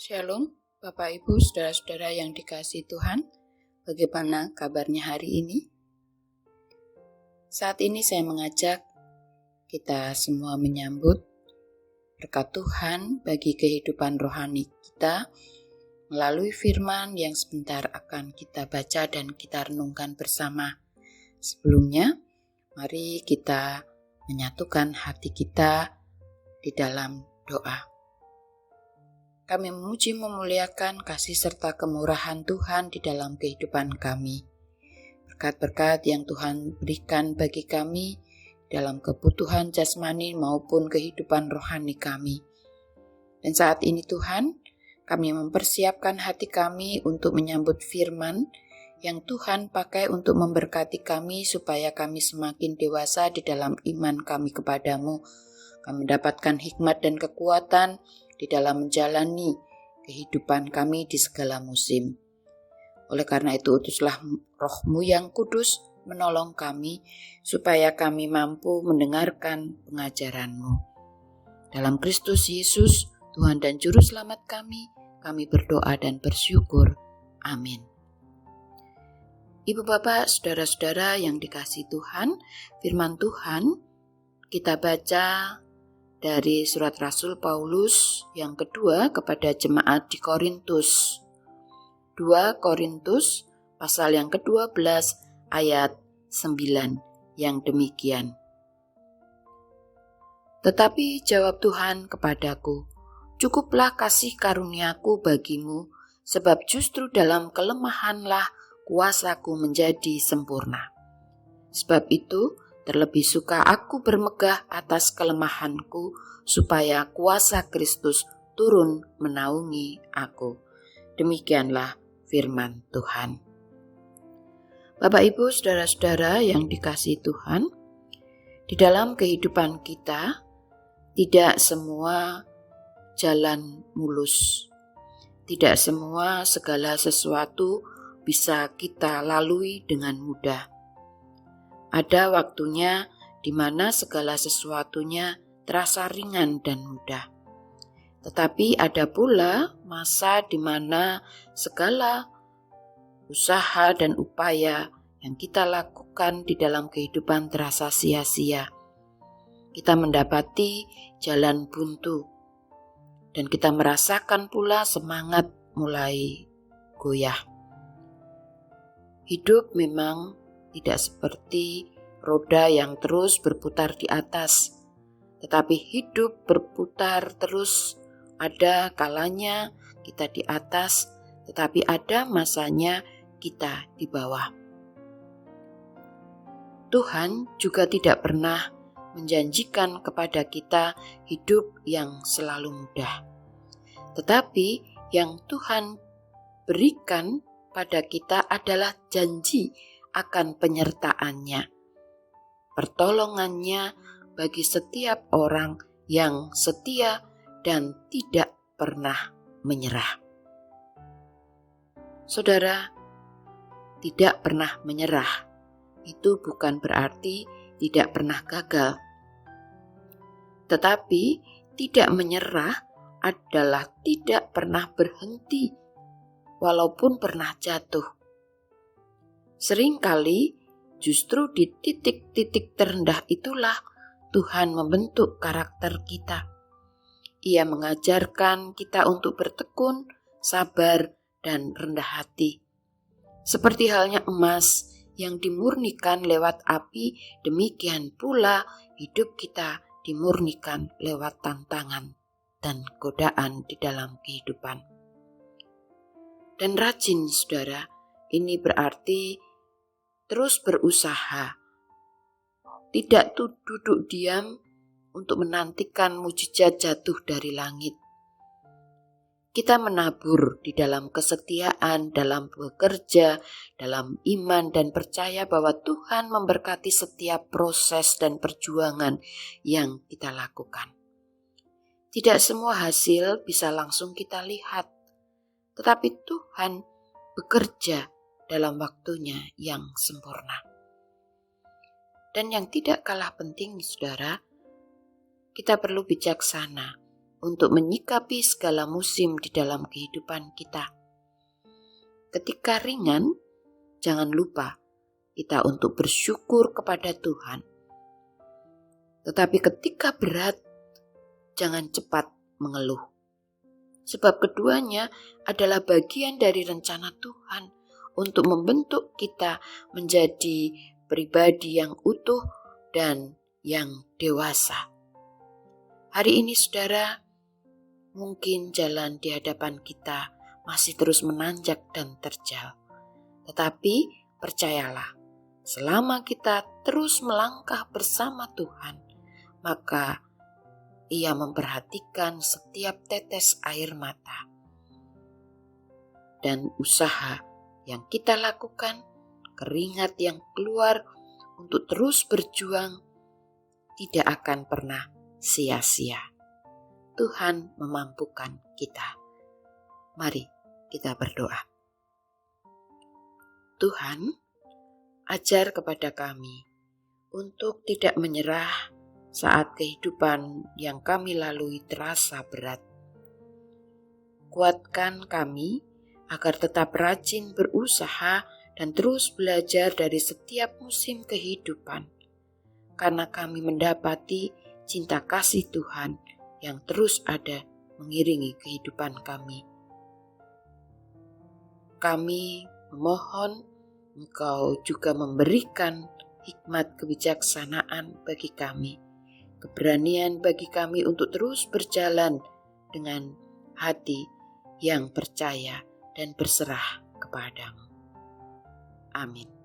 Shalom, Bapak Ibu, Saudara-saudara yang dikasihi Tuhan. Bagaimana kabarnya hari ini? Saat ini saya mengajak kita semua menyambut berkat Tuhan bagi kehidupan rohani kita melalui firman yang sebentar akan kita baca dan kita renungkan bersama. Sebelumnya, mari kita menyatukan hati kita di dalam doa. Kami memuji memuliakan kasih serta kemurahan Tuhan di dalam kehidupan kami. Berkat-berkat yang Tuhan berikan bagi kami dalam kebutuhan jasmani maupun kehidupan rohani kami. Dan saat ini Tuhan, kami mempersiapkan hati kami untuk menyambut firman yang Tuhan pakai untuk memberkati kami supaya kami semakin dewasa di dalam iman kami kepadamu. Kami mendapatkan hikmat dan kekuatan di dalam menjalani kehidupan kami di segala musim. Oleh karena itu, utuslah Roh-Mu yang kudus menolong kami, supaya kami mampu mendengarkan pengajaran-Mu. Dalam Kristus Yesus, Tuhan dan Juru Selamat kami berdoa dan bersyukur. Amin. Ibu Bapak, Saudara-saudara yang dikasihi Tuhan, firman Tuhan kita baca dari surat Rasul Paulus yang kedua kepada jemaat di Korintus. 2 Korintus pasal yang ke-12 ayat 9 yang demikian. Tetapi jawab Tuhan kepadaku, cukuplah kasih karuniaku bagimu, sebab justru dalam kelemahanlah kuasaku menjadi sempurna. Sebab itu, terlebih suka aku bermegah atas kelemahanku, supaya kuasa Kristus turun menaungi aku. Demikianlah firman Tuhan. Bapak Ibu, Saudara-saudara yang dikasihi Tuhan, di dalam kehidupan kita, tidak semua jalan mulus. Tidak semua segala sesuatu bisa kita lalui dengan mudah. Ada waktunya di mana segala sesuatunya terasa ringan dan mudah. Tetapi ada pula masa di mana segala usaha dan upaya yang kita lakukan di dalam kehidupan terasa sia-sia. Kita mendapati jalan buntu dan kita merasakan pula semangat mulai goyah. Hidup memang tidak seperti roda yang terus berputar di atas, tetapi hidup berputar terus. Ada kalanya kita di atas, tetapi ada masanya kita di bawah. Tuhan juga tidak pernah menjanjikan kepada kita hidup yang selalu mudah. Tetapi yang Tuhan berikan pada kita adalah janji akan penyertaannya, pertolongannya bagi setiap orang yang setia dan tidak pernah menyerah. Saudara, tidak pernah menyerah itu bukan berarti tidak pernah gagal. Tetapi tidak menyerah adalah tidak pernah berhenti walaupun pernah jatuh. Seringkali justru di titik-titik terendah itulah Tuhan membentuk karakter kita. Ia mengajarkan kita untuk bertekun, sabar, dan rendah hati. Seperti halnya emas yang dimurnikan lewat api, demikian pula hidup kita dimurnikan lewat tantangan dan godaan di dalam kehidupan. Dan rajin, saudara, ini berarti terus berusaha, tidak duduk diam untuk menantikan mukjizat jatuh dari langit. Kita menabur di dalam kesetiaan, dalam bekerja, dalam iman dan percaya bahwa Tuhan memberkati setiap proses dan perjuangan yang kita lakukan. Tidak semua hasil bisa langsung kita lihat, tetapi Tuhan bekerja dalam waktunya yang sempurna. Dan yang tidak kalah penting, saudara, kita perlu bijaksana untuk menyikapi segala musim di dalam kehidupan kita. Ketika ringan, jangan lupa kita untuk bersyukur kepada Tuhan. Tetapi ketika berat, jangan cepat mengeluh. Sebab keduanya adalah bagian dari rencana Tuhan untuk membentuk kita menjadi pribadi yang utuh dan yang dewasa. Hari ini saudara, mungkin jalan di hadapan kita masih terus menanjak dan terjal. Tetapi percayalah, selama kita terus melangkah bersama Tuhan, maka Ia memperhatikan setiap tetes air mata. Dan usaha yang kita lakukan, keringat yang keluar untuk terus berjuang, tidak akan pernah sia-sia. Tuhan memampukan kita. Mari kita berdoa. Tuhan, ajar kepada kami untuk tidak menyerah saat kehidupan yang kami lalui terasa berat. Kuatkan kami agar tetap rajin berusaha dan terus belajar dari setiap musim kehidupan, karena kami mendapati cinta kasih Tuhan yang terus ada mengiringi kehidupan kami. Kami memohon Engkau juga memberikan hikmat kebijaksanaan bagi kami, keberanian bagi kami untuk terus berjalan dengan hati yang percaya dan berserah kepadamu. Amin.